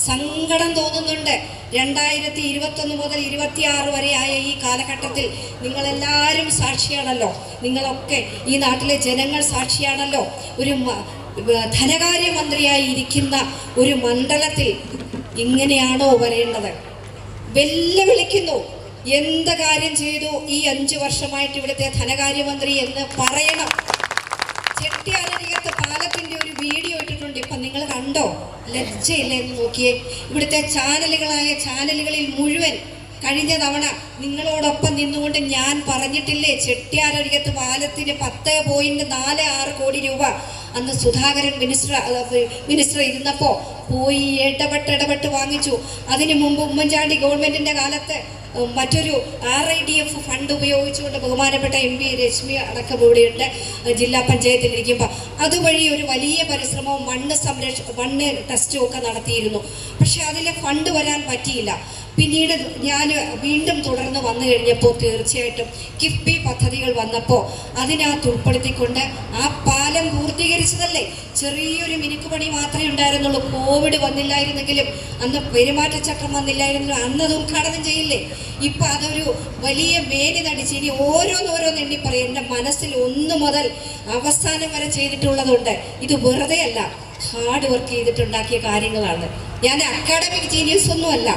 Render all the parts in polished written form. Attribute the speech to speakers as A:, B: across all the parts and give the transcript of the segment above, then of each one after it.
A: സങ്കടം തോന്നുന്നുണ്ട്. 2021 മുതൽ 26 വരെയായ ഈ കാലഘട്ടത്തിൽ നിങ്ങളെല്ലാവരും സാക്ഷിയാണല്ലോ, നിങ്ങളൊക്കെ ഈ നാട്ടിലെ ജനങ്ങൾ സാക്ഷിയാണല്ലോ. ഒരു ധനകാര്യമന്ത്രിയായി ഇരിക്കുന്ന ഒരു മണ്ഡലത്തിൽ ഇങ്ങനെയാണോ വരേണ്ടത്? വെല്ലുവിളിക്കുന്നു. എന്ത് കാര്യം ചെയ്തു ഈ 5 വർഷമായിട്ട് ഇവിടുത്തെ ധനകാര്യമന്ത്രി എന്ന് പറയണം. ചെട്ടിയാരരികത്ത് പാലത്തിന്റെ ഒരു വീഡിയോ ഇട്ടിട്ടുണ്ട്, ഇപ്പൊ നിങ്ങൾ കണ്ടോ? ലജ്ജയില്ലേ എന്ന് നോക്കിയേ. ഇവിടുത്തെ ചാനലുകളിൽ മുഴുവൻ കഴിഞ്ഞ തവണ നിങ്ങളോടൊപ്പം നിന്നുകൊണ്ട് ഞാൻ പറഞ്ഞിട്ടില്ലേ, ചെട്ടിയാരരികത്ത് പാലത്തിന് 10.46 കോടി രൂപ അന്ന് സുധാകരൻ മിനിസ്റ്റർ ഇരുന്നപ്പോൾ പോയി ഇടപെട്ട് വാങ്ങിച്ചു. അതിനു മുമ്പ് ഉമ്മൻചാണ്ടി ഗവൺമെന്റിന്റെ കാലത്ത് മറ്റൊരു RIDF ഫണ്ട് ഉപയോഗിച്ചുകൊണ്ട് ബഹുമാനപ്പെട്ട MP രശ്മി അടക്കം ഇവിടെയുണ്ട് ജില്ലാ പഞ്ചായത്തിൽ ഇരിക്കുമ്പോൾ അതുവഴി ഒരു വലിയ പരിശ്രമവും മണ്ണ് ടെസ്റ്റും ഒക്കെ നടത്തിയിരുന്നു. പക്ഷെ അതിലെ ഫണ്ട് വരാൻ പറ്റിയില്ല. പിന്നീട് ഞാൻ വീണ്ടും തുടർന്ന് വന്നു കഴിഞ്ഞപ്പോൾ തീർച്ചയായിട്ടും കിഫ്ബി പദ്ധതികൾ വന്നപ്പോൾ അതിനകത്ത് ഉൾപ്പെടുത്തിക്കൊണ്ട് ആ പാലം പൂർത്തീകരിച്ചതല്ലേ. ചെറിയൊരു മിനുക്കുപണി മാത്രമേ ഉണ്ടായിരുന്നുള്ളൂ. കോവിഡ് വന്നില്ലായിരുന്നെങ്കിലും, അന്ന് പെരുമാറ്റച്ചട്ടം വന്നില്ലായിരുന്നെങ്കിലും അന്നത് ഉദ്ഘാടനം ചെയ്യില്ലേ. ഇപ്പം അതൊരു വലിയ മേനി നടിച്ച് ഇനി ഓരോന്നോരോന്ന് എണ്ണി പറയും. എൻ്റെ മനസ്സിൽ 1 മുതൽ അവസാനം വരെ ചെയ്തിട്ടുള്ളതുണ്ട്. ഇത് വെറുതെ അല്ല, ഹാർഡ് വർക്ക് ചെയ്തിട്ടുണ്ടാക്കിയ കാര്യങ്ങളാണ്. ഞാൻ അക്കാഡമിക് ജീനിയസ് ഒന്നുമല്ല,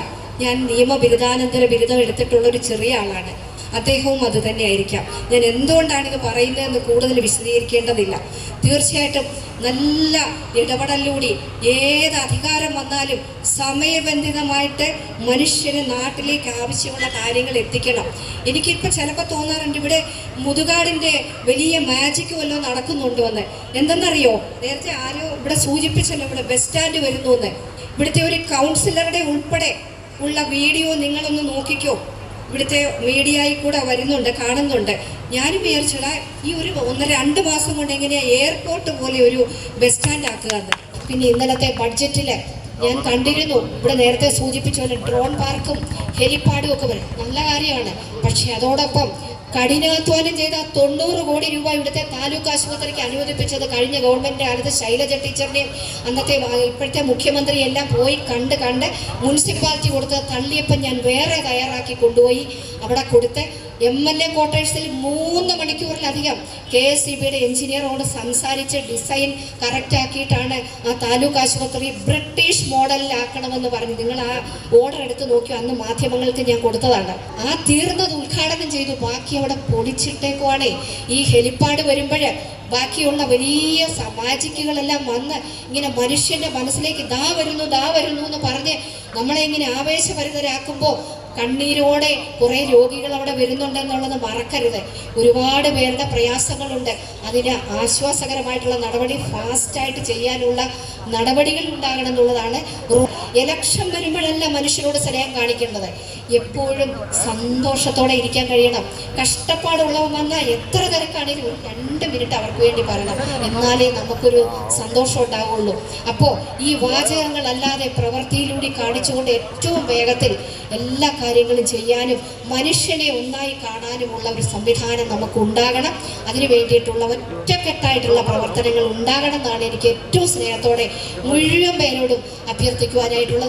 A: ഞാൻ നിയമബിരുദാനന്തര ബിരുദം എടുത്തിട്ടുള്ള ഒരു ചെറിയ ആളാണ്. അദ്ദേഹവും അത് തന്നെയായിരിക്കാം. ഞാൻ എന്തുകൊണ്ടാണ് ഇത് പറയുന്നതെന്ന് കൂടുതൽ വിശദീകരിക്കേണ്ടതില്ല. തീർച്ചയായിട്ടും നല്ല ഇടപെടലിലൂടെ ഏത് അധികാരം വന്നാലും സമയബന്ധിതമായിട്ട് മനുഷ്യന് നാട്ടിലേക്ക് ആവശ്യമുള്ള കാര്യങ്ങൾ എത്തിക്കണം. എനിക്കിപ്പോൾ ചിലപ്പോൾ തോന്നാറുണ്ട് ഇവിടെ മുതുകാടിൻ്റെ വലിയ മാജിക് വല്ലതും നടക്കുന്നുണ്ടോ എന്ന്. എന്തെന്നറിയോ, നേരത്തെ ആരോ ഇവിടെ സൂചിപ്പിച്ചല്ലോ, ഇവിടെ ബസ് സ്റ്റാൻഡ് വരുന്നു എന്ന്. ഇവിടുത്തെ ഒരു കൗൺസിലറുടെ ഉൾപ്പെടെ ഉള്ള വീഡിയോ നിങ്ങളൊന്ന് നോക്കിക്കോ. ഇവിടുത്തെ മീഡിയയിൽ കൂടെ വരുന്നുണ്ട്, കാണുന്നുണ്ട്. ഞാനും വിചാരിച്ചടാ ഈ ഒരു 1-2 മാസം കൊണ്ട് എങ്ങനെയാണ് എയർപോർട്ട് പോലെ ഒരു ബസ് സ്റ്റാൻഡ് ആക്കുക എന്ന്. പിന്നെ ഇന്നലത്തെ ബഡ്ജറ്റിൽ ഞാൻ കണ്ടിരുന്നു, ഇവിടെ നേരത്തെ സൂചിപ്പിച്ച പോലെ ഡ്രോൺ പാർക്കും ഹെലിപ്പാഡും ഒക്കെ വരും. നല്ല കാര്യമാണ്. പക്ഷെ അതോടൊപ്പം കഠിനാധ്വാനം ചെയ്ത 90 കോടി രൂപ ഇവിടുത്തെ താലൂക്ക് ആശുപത്രിക്ക് അനുവദിപ്പിച്ചത് കഴിഞ്ഞ ഗവൺമെൻറ് കാലത്ത് ശൈലജ ടീച്ചറിനെയും അന്നത്തെ ഇപ്പോഴത്തെ മുഖ്യമന്ത്രി എല്ലാം പോയി കണ്ട് മുനിസിപ്പാലിറ്റി കൊടുത്ത് തള്ളിയപ്പം ഞാൻ വേറെ തയ്യാറാക്കി കൊണ്ടുപോയി അവിടെ കൊടുത്ത് MLA ക്വാർട്ടേഴ്സിൽ 3 മണിക്കൂറിലധികം KSEBയുടെ എഞ്ചിനീയറോട് സംസാരിച്ച് ഡിസൈൻ കറക്റ്റ് ആക്കിയിട്ടാണ് ആ താലൂക്ക് ആശുപത്രി ബ്രിട്ടീഷ് മോഡലിലാക്കണമെന്ന് പറഞ്ഞു. നിങ്ങൾ ആ ഓർഡർ എടുത്ത് നോക്കി, അന്ന് മാധ്യമങ്ങൾക്ക് ഞാൻ കൊടുത്തതാണ്. ആ തീർന്നത് ഉദ്ഘാടനം ചെയ്തു. ബാക്കി അവിടെ പൊടിച്ചിട്ടേക്കുവാണേ. ഈ ഹെലിപ്പാഡ് വരുമ്പോൾ ബാക്കിയുള്ള വലിയ മാജിക്കുകളെല്ലാം വന്ന് ഇങ്ങനെ മനുഷ്യൻ്റെ മനസ്സിലേക്ക് ദാ വരുന്നു എന്ന് പറഞ്ഞ് നമ്മളെ ഇങ്ങനെ ആവേശഭരിതരാക്കുമ്പോൾ കണ്ണീരോടെ കുറേ രോഗികൾ അവിടെ വരുന്നുണ്ടെന്നുള്ളത് മറക്കരുത്. ഒരുപാട് പേരുടെ പ്രയാസങ്ങളുണ്ട്. അതിന് ആശ്വാസകരമായിട്ടുള്ള നടപടി ഫാസ്റ്റായിട്ട് ചെയ്യാനുള്ള നടപടികൾ ഉണ്ടാകണം എന്നുള്ളതാണ്. ഇലക്ഷൻ വരുമ്പോഴല്ല മനുഷ്യരോട് സ്നേഹം കാണിക്കേണ്ടത്, എപ്പോഴും സന്തോഷത്തോടെ ഇരിക്കാൻ കഴിയണം. കഷ്ടപ്പാടുള്ളവൻ വന്നാൽ എത്ര തിരക്കാണെങ്കിലും ഒരു 2 മിനിറ്റ് അവർക്ക് വേണ്ടി പറയണം, എന്നാലേ നമുക്കൊരു സന്തോഷം ഉണ്ടാവുള്ളൂ. അപ്പോൾ ഈ വാചകങ്ങളല്ലാതെ പ്രവൃത്തിയിലൂടെ കാണിച്ചുകൊണ്ട് ഏറ്റവും വേഗത്തിൽ എല്ലാ കാര്യങ്ങളും ചെയ്യാനും മനുഷ്യനെ ഒന്നായി കാണാനുമുള്ള ഒരു സംവിധാനം നമുക്ക് ഉണ്ടാകണം. അതിനു വേണ്ടിയിട്ടുള്ള ഒറ്റക്കെട്ടായിട്ടുള്ള പ്രവർത്തനങ്ങൾ ഉണ്ടാകണം എന്നാണ് എനിക്ക് ഏറ്റവും സ്നേഹത്തോടെ മുഴുവൻ പേരോടും അഭ്യർത്ഥിക്കുവാനായിട്ടുള്ളത്.